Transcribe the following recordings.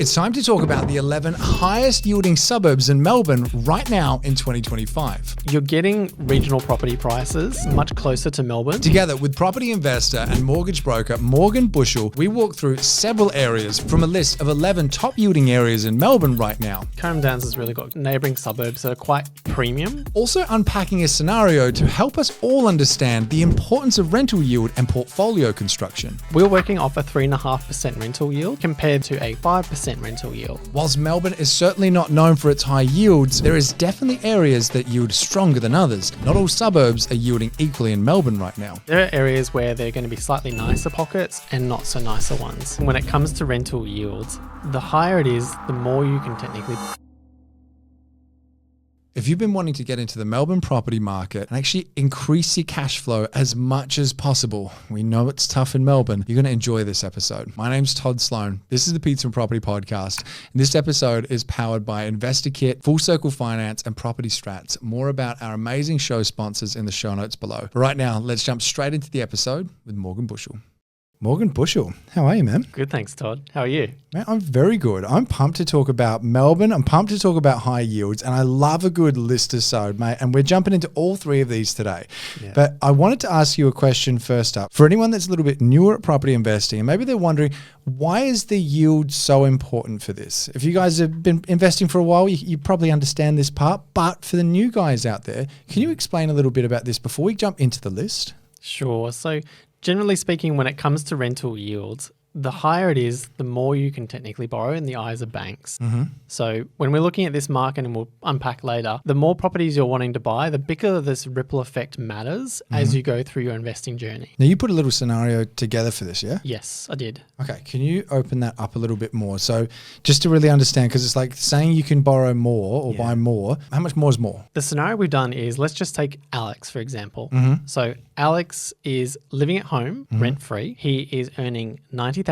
It's time to talk about the 11 highest yielding suburbs in Melbourne right now in 2025. You're getting regional property prices much closer to Melbourne. Together with property investor and mortgage broker Morgan Bushell, we walk through several areas from a list of 11 top yielding areas in Melbourne right now. Curram Downs has really got neighbouring suburbs that are quite premium. Also unpacking a scenario to help us all understand the importance of rental yield and portfolio construction. We're working off a 3.5% rental yield compared to a 5% rental yield. Whilst Melbourne is certainly not known for its high yields, there is definitely areas that yield stronger than others. Not all suburbs are yielding equally in Melbourne right now. There are areas where they're going to be slightly nicer pockets and not so nicer ones. When it comes to rental yields, the higher it is, the more you can technically... If you've been wanting to get into the Melbourne property market and actually increase your cash flow as much as possible, we know it's tough in Melbourne, you're going to enjoy this episode. My name's Todd Sloan. This is the Pizza and Property Podcast. And this episode is powered by InvestorKit, Full Circle Finance, and Property Strats. More about our amazing show sponsors in the show notes below. But right now, let's jump straight into the episode with Morgan Bushell. Morgan Bushell, how are you, man? Good, thanks, Todd. How are you? Man, I'm very good. I'm pumped to talk about Melbourne. I'm pumped to talk about high yields, and I love a good list aside, mate. And we're jumping into all three of these today. Yeah. But I wanted to ask you a question first up. For anyone that's a little bit newer at property investing, and maybe they're wondering, why is the yield so important for this? If you guys have been investing for a while, you probably understand this part. But for the new guys out there, can you explain a little bit about this before we jump into the list? Sure. So generally speaking, when it comes to rental yields, the higher it is, the more you can technically borrow in the eyes of banks. Mm-hmm. So when we're looking at this market, and we'll unpack later, the more properties you're wanting to buy, the bigger this ripple effect matters as you go through your investing journey. Now, you put a little scenario together for this, yeah? Yes, I did. Okay, can you open that up a little bit more? So just to really understand, because it's like saying you can borrow more or buy more. How much more is more? The scenario we've done is, let's just take Alex, for example. Mm-hmm. So Alex is living at home, rent-free. He is earning $90,000.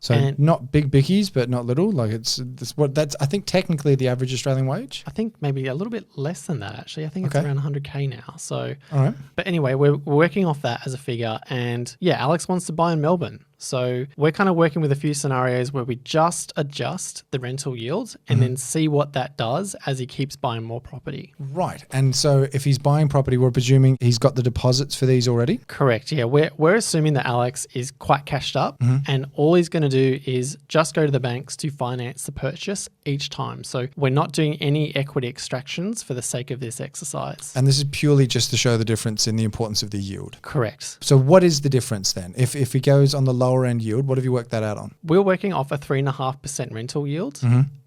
So and not big bickies, but not little. Like it's that's I think technically the average Australian wage. I think maybe a little bit less than that, actually. I think it's around 100K now. So, all right. But anyway, we're working off that as a figure. And yeah, Alex wants to buy in Melbourne. So we're kind of working with a few scenarios where we just adjust the rental yield and then see what that does as he keeps buying more property. Right. And so if he's buying property, we're presuming he's got the deposits for these already? Correct. Yeah. We're assuming that Alex is quite cashed up and all he's going to do is just go to the banks to finance the purchase each time. So we're not doing any equity extractions for the sake of this exercise. And this is purely just to show the difference in the importance of the yield. Correct. So what is the difference then? If he goes on the lower end yield, what have you worked that out on? We're working off a 3.5% rental yield.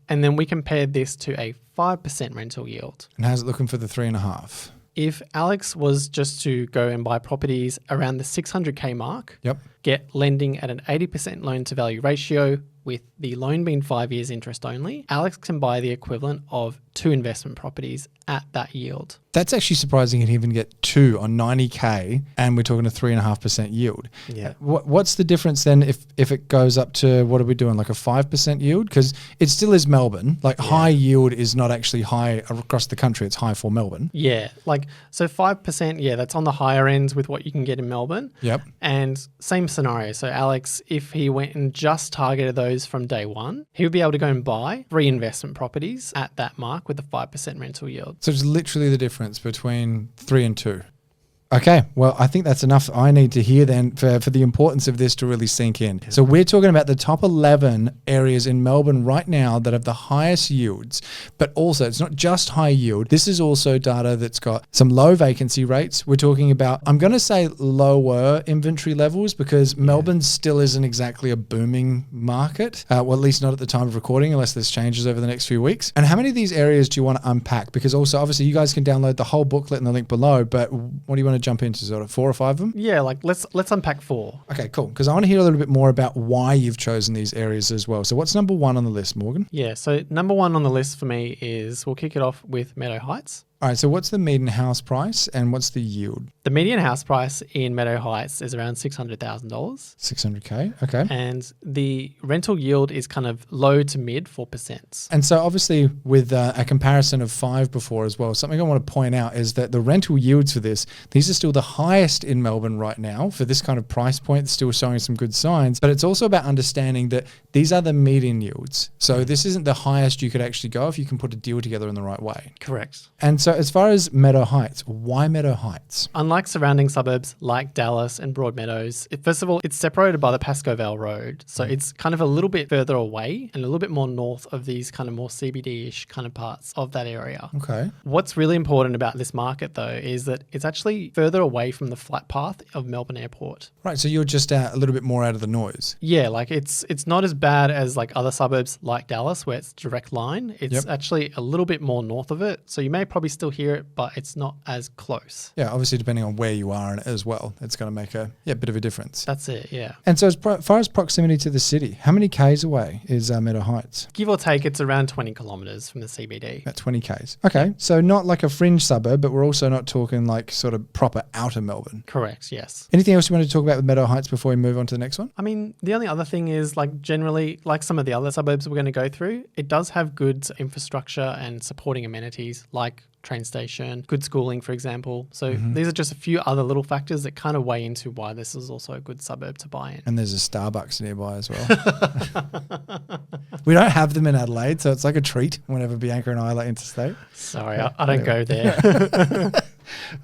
And then we compared this to a 5% rental yield. And how's it looking for the 3.5? If Alex was just to go and buy properties around the 600K mark, get lending at an 80% loan to value ratio with the loan being 5 years interest only, Alex can buy the equivalent of 2 investment properties at that yield. That's actually surprising. He'd even get 2 on 90K and we're talking a 3.5% yield. Yeah. What's the difference then if it goes up to, what are we doing, like a 5% yield? Because it still is Melbourne. Like high yield is not actually high across the country. It's high for Melbourne. Yeah. Like, so 5%, yeah, that's on the higher end with what you can get in Melbourne. Yep. And same scenario. So Alex, if he went and just targeted those from day one, he would be able to go and buy 3 investment properties at that mark with a 5% rental yield. So it's literally the difference between 3 and 2. Okay, well, I think that's enough I need to hear then for the importance of this to really sink in. So we're talking about the top 11 areas in Melbourne right now that have the highest yields, but also it's not just high yield. This is also data that's got some low vacancy rates. We're talking about, I'm going to say lower inventory levels because Melbourne still isn't exactly a booming market. Well, at least not at the time of recording, unless this changes over the next few weeks. And how many of these areas do you want to unpack? Because also, obviously, you guys can download the whole booklet in the link below, but what do you want to jump into, sort of 4 or 5 of them? Yeah, like let's unpack 4. Okay, cool. Because I want to hear a little bit more about why you've chosen these areas as well. So what's number 1 on the list, Morgan? Yeah, so number 1 on the list for me is, we'll kick it off with Meadow Heights. All right, so what's the median house price and what's the yield? The median house price in Meadow Heights is around $600,000. $600K, okay. And the rental yield is kind of low to mid 4%. And so obviously with a comparison of 5 before as well, something I want to point out is that the rental yields for this, these are still the highest in Melbourne right now for this kind of price point, still showing some good signs. But it's also about understanding that these are the median yields. So this isn't the highest you could actually go if you can put a deal together in the right way. Correct. And so as far as Meadow Heights, why Meadow Heights? Unlike surrounding suburbs like Dallas and Broadmeadows, first of all, it's separated by the Pascoe Vale Road. So it's kind of a little bit further away and a little bit more north of these kind of more CBD-ish kind of parts of that area. Okay. What's really important about this market, though, is that it's actually further away from the flat path of Melbourne Airport. Right, so you're just a little bit more out of the noise. Yeah, like it's not as bad as like other suburbs like Dallas where it's direct line. It's actually a little bit more north of it. So you may probably still hear it, but it's not as close. Yeah, obviously depending on where you are in it as well, it's going to make a bit of a difference. That's it, yeah. And so as far as proximity to the city, how many Ks away is Meadow Heights? Give or take, it's around 20 kilometres from the CBD. About 20 Ks. Okay, so not like a fringe suburb, but we're also not talking like sort of proper outer Melbourne. Correct, yes. Anything else you want to talk about with Meadow Heights before we move on to the next one? I mean, the only other thing is like generally, like some of the other suburbs we're going to go through, it does have good infrastructure and supporting amenities like train station, good schooling, for example. So these are just a few other little factors that kind of weigh into why this is also a good suburb to buy in. And there's a Starbucks nearby as well. We don't have them in Adelaide, so it's like a treat whenever Bianca and I are interstate. Sorry, I don't go there.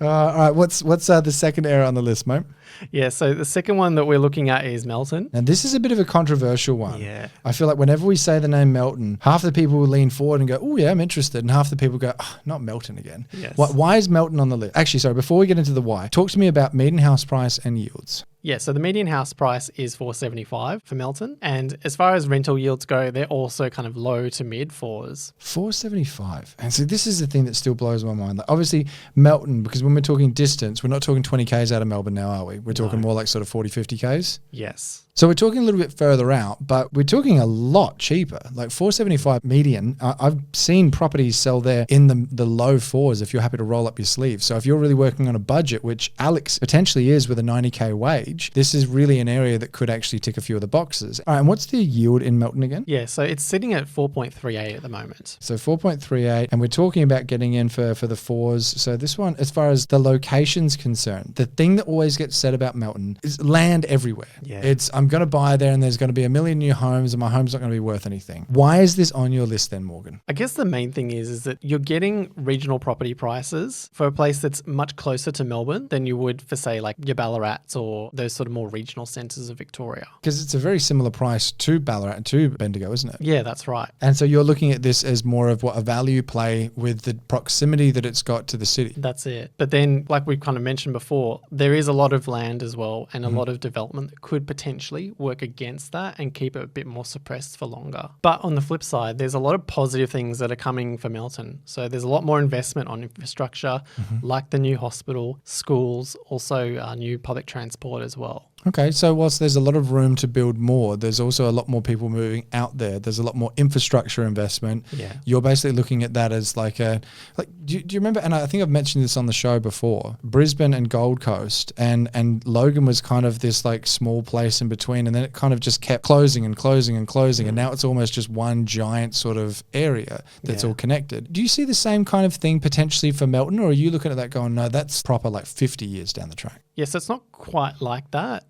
All right, what's the second area on the list, mate? Yeah, so the second one that we're looking at is Melton. Now, this is a bit of a controversial one. Yeah. I feel like whenever we say the name Melton, half the people will lean forward and go, oh, yeah, I'm interested. And half the people go, oh, not Melton again. Yes. Why is Melton on the list? Actually, sorry, before we get into the why, talk to me about median house price and yields. Yeah, so the median house price is $475 for Melton. And as far as rental yields go, they're also kind of low to mid fours. $475. And so this is the thing that still blows my mind. Like obviously Melton, because when we're talking distance, we're not talking 20 Ks out of Melbourne now, are we? We're talking more like sort of 40, 50 Ks. Yes. So we're talking a little bit further out, but we're talking a lot cheaper. Like $475 median. I've seen properties sell there in the low fours if you're happy to roll up your sleeves. So if you're really working on a budget, which Alex potentially is with a 90K wage, this is really an area that could actually tick a few of the boxes. All right, and what's the yield in Melton again? Yeah, so it's sitting at 4.38 at the moment. So 4.38, and we're talking about getting in for the fours. So this one, as far as the location's concerned, the thing that always gets said about Melton is land everywhere. Yeah. I'm going to buy there and there's going to be a million new homes and my home's not going to be worth anything. Why is this on your list then, Morgan? I guess the main thing is that you're getting regional property prices for a place that's much closer to Melbourne than you would for, say, like your Ballarats or those sort of more regional centres of Victoria. Because it's a very similar price to Ballarat and to Bendigo, isn't it? Yeah, that's right. And so you're looking at this as more of a value play with the proximity that it's got to the city. That's it. But then, like we've kind of mentioned before, there is a lot of land as well and a lot of development that could potentially work against that and keep it a bit more suppressed for longer. But on the flip side, there's a lot of positive things that are coming for Melton. So there's a lot more investment on infrastructure, like the new hospital, schools, also new public transport as well. Okay, so whilst there's a lot of room to build more, there's also a lot more people moving out there. There's a lot more infrastructure investment. Yeah. You're basically looking at that as do you remember, and I think I've mentioned this on the show before, Brisbane and Gold Coast and Logan was kind of this like small place in between, and then it kind of just kept closing and closing and closing, and now it's almost just one giant sort of area that's all connected. Do you see the same kind of thing potentially for Melton, or are you looking at that going, no, that's proper like 50 years down the track? Yes, it's not quite like that.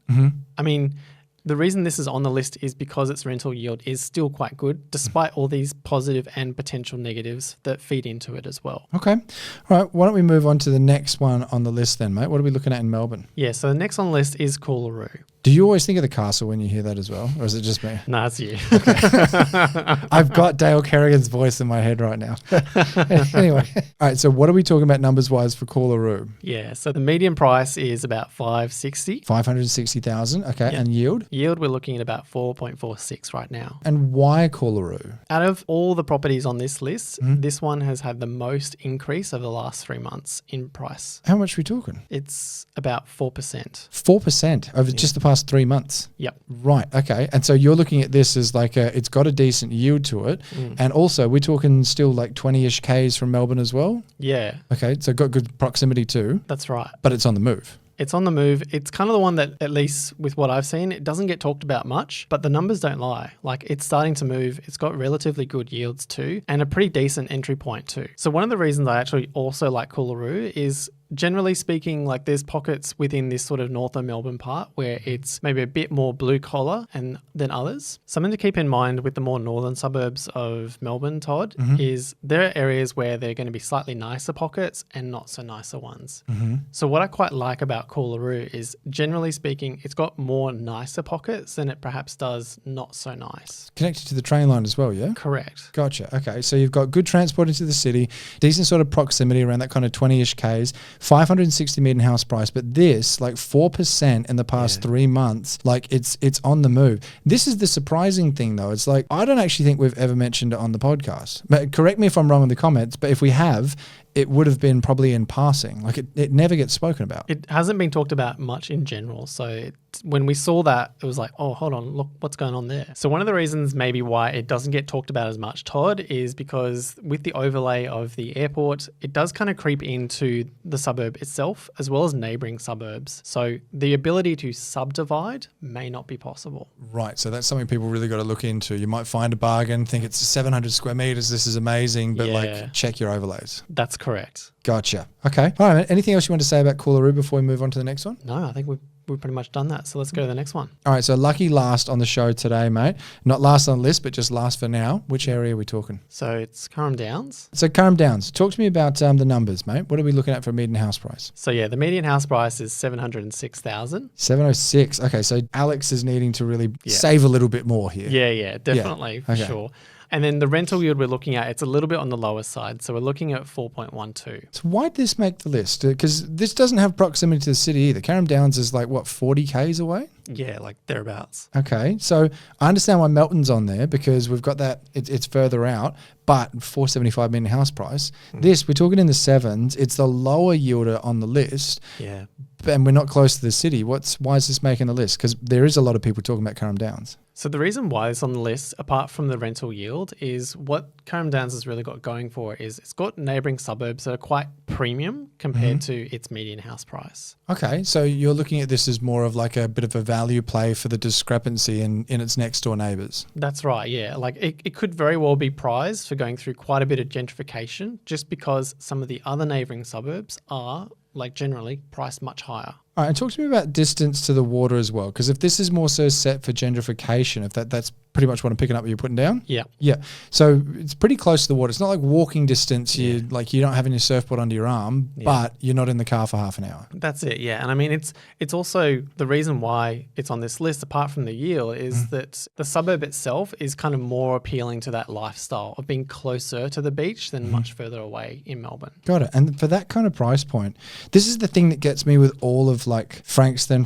I mean, the reason this is on the list is because its rental yield is still quite good, despite all these positive and potential negatives that feed into it as well. Okay. All right. Why don't we move on to the next one on the list then, mate? What are we looking at in Melbourne? Yeah, so the next on the list is Coolaroo. Do you always think of the castle when you hear that as well? Or is it just me? No, it's you. I've got Dale Kerrigan's voice in my head right now. Anyway. All right. So what are we talking about numbers-wise for Coolaroo? Yeah. So the median price is about $560. $560,000. Okay. Yeah. And yield? Yield, we're looking at about 4.46 right now. And why Coolaroo? Out of all the properties on this list, this one has had the most increase over the last 3 months in price. How much are we talking? It's about 4%. 4% over just the past past 3 months. Yep. Right. Okay. And so you're looking at this as like it's got a decent yield to it. And also we're talking still like 20-ish Ks from Melbourne as well. Yeah. Okay. So got good proximity too. That's right. But it's on the move. It's on the move. It's kind of the one that, at least with what I've seen, it doesn't get talked about much, but the numbers don't lie. Like, it's starting to move. It's got relatively good yields too, and a pretty decent entry point too. So one of the reasons I actually also like Coolaroo is, generally speaking, like there's pockets within this sort of northern Melbourne part where it's maybe a bit more blue collar than others. Something to keep in mind with the more northern suburbs of Melbourne, Todd, is there are areas where they're going to be slightly nicer pockets and not so nicer ones. So what I quite like about Coolaroo is, generally speaking, it's got more nicer pockets than it perhaps does not so nice. Connected to the train line as well, yeah? Correct. Gotcha. Okay. So you've got good transport into the city, decent sort of proximity around that kind of 20-ish Ks, 560 median house price, but this like 4% in the past 3 months, like it's on the move. This is the surprising thing though. It's like, I don't actually think we've ever mentioned it on the podcast. But correct me if I'm wrong in the comments, but if we have, it would have been probably in passing. Like it never gets spoken about. It hasn't been talked about much in general. So when we saw that, it was like, oh, hold on, look what's going on there. So one of the reasons maybe why it doesn't get talked about as much, Todd, is because with the overlay of the airport, it does kind of creep into the suburb itself as well as neighbouring suburbs. So the ability to subdivide may not be possible. Right. So that's something people really got to look into. You might find a bargain, think it's 700 square meters, this is amazing, but like check your overlays. That's correct. Gotcha. Okay. All right, man. Anything else you want to say about Coolaroo before we move on to the next one? No, I think we've pretty much done that. So let's go to the next one. All right. So lucky last on the show today, mate. Not last on the list, but just last for now. Which area are we talking? So it's Curram Downs. So Curram Downs. Talk to me about the numbers, mate. What are we looking at for a median house price? So yeah, the median house price is 706,000. 706. Okay. So Alex is needing to really save a little bit more here. Yeah, definitely, for sure. And then the rental yield we're looking at, it's a little bit on the lower side. So we're looking at 4.12. So why did this make the list? Because this doesn't have proximity to the city either. Curram Downs is like, what, 40 Ks away? Yeah, like thereabouts. Okay. So I understand why Melton's on there because we've got that, it's further out, but 475 median house price. This, we're talking in the sevens. It's the lower yielder on the list. Yeah. And we're not close to the city. Why is this making the list? Because there is a lot of people talking about Curram Downs. So the reason why it's on the list, apart from the rental yield, is what Curram Downs has really got going for is it's got neighbouring suburbs that are quite premium compared to its median house price. Okay, so you're looking at this as more of like a bit of a value play for the discrepancy in its next door neighbours. That's right, yeah. Like it could very well be prized for going through quite a bit of gentrification just because some of the other neighbouring suburbs are like generally priced much higher. All right, and talk to me about distance to the water as well, because if this is more so set for gentrification, if that's pretty much what I'm picking up, what you're putting down? Yeah. Yeah. So it's pretty close to the water. It's not like walking distance. You don't have your surfboard under your arm, but you're not in the car for half an hour. That's it, yeah. And I mean, it's also the reason why it's on this list, apart from the yield, is that the suburb itself is kind of more appealing to that lifestyle of being closer to the beach than much further away in Melbourne. Got it. And for that kind of price point, this is the thing that gets me with all of like Frankston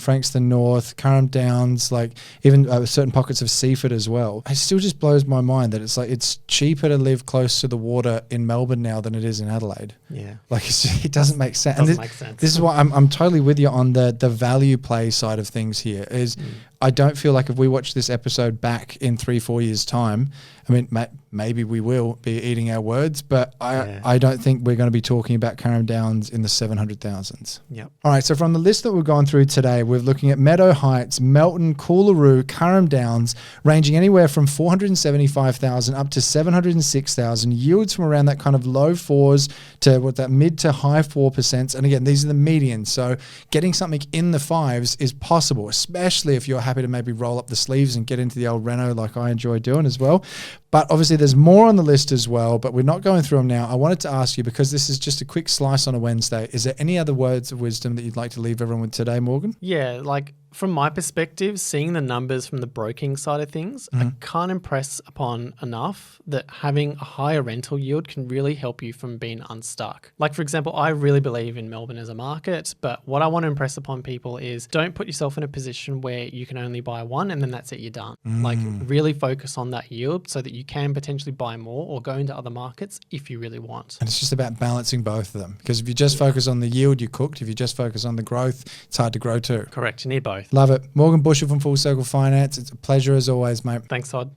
North, Curram Downs, like even certain pockets of Seaford as well. It still just blows my mind that it's like it's cheaper to live close to the water in Melbourne now than it is in Adelaide. Yeah. Like it doesn't make sense. Make sense. This is why I'm totally with you on the value play side of things here is I don't feel like if we watch this episode back in 3-4 years time, I mean, maybe we will be eating our words, but I don't think we're going to be talking about Curram Downs in the 700,000s. Yep. All right, so from the list that we've gone through today, we're looking at Meadow Heights, Melton, Coolaroo, Curram Downs, ranging anywhere from 475,000 up to 706,000, yields from around that kind of low fours to that mid to high 4%. And again, these are the medians, so getting something in the fives is possible, especially if you're happy to maybe roll up the sleeves and get into the old reno like I enjoy doing as well. But obviously there's more on the list as well, but we're not going through them now. I wanted to ask you, because this is just a quick slice on a Wednesday, is there any other words of wisdom that you'd like to leave everyone with today, Morgan? Yeah, like from my perspective, seeing the numbers from the broking side of things, I can't impress upon enough that having a higher rental yield can really help you from being unstuck. Like, for example, I really believe in Melbourne as a market, but what I want to impress upon people is don't put yourself in a position where you can only buy one and then that's it, you're done. Like, really focus on that yield so that you can potentially buy more or go into other markets if you really want. And it's just about balancing both of them. Because if you just focus on the yield, you're cooked. If you just focus on the growth, it's hard to grow too. Correct. You need both. Love it. Morgan Bushell from Full Circle Finance. It's a pleasure as always, mate. Thanks, Todd.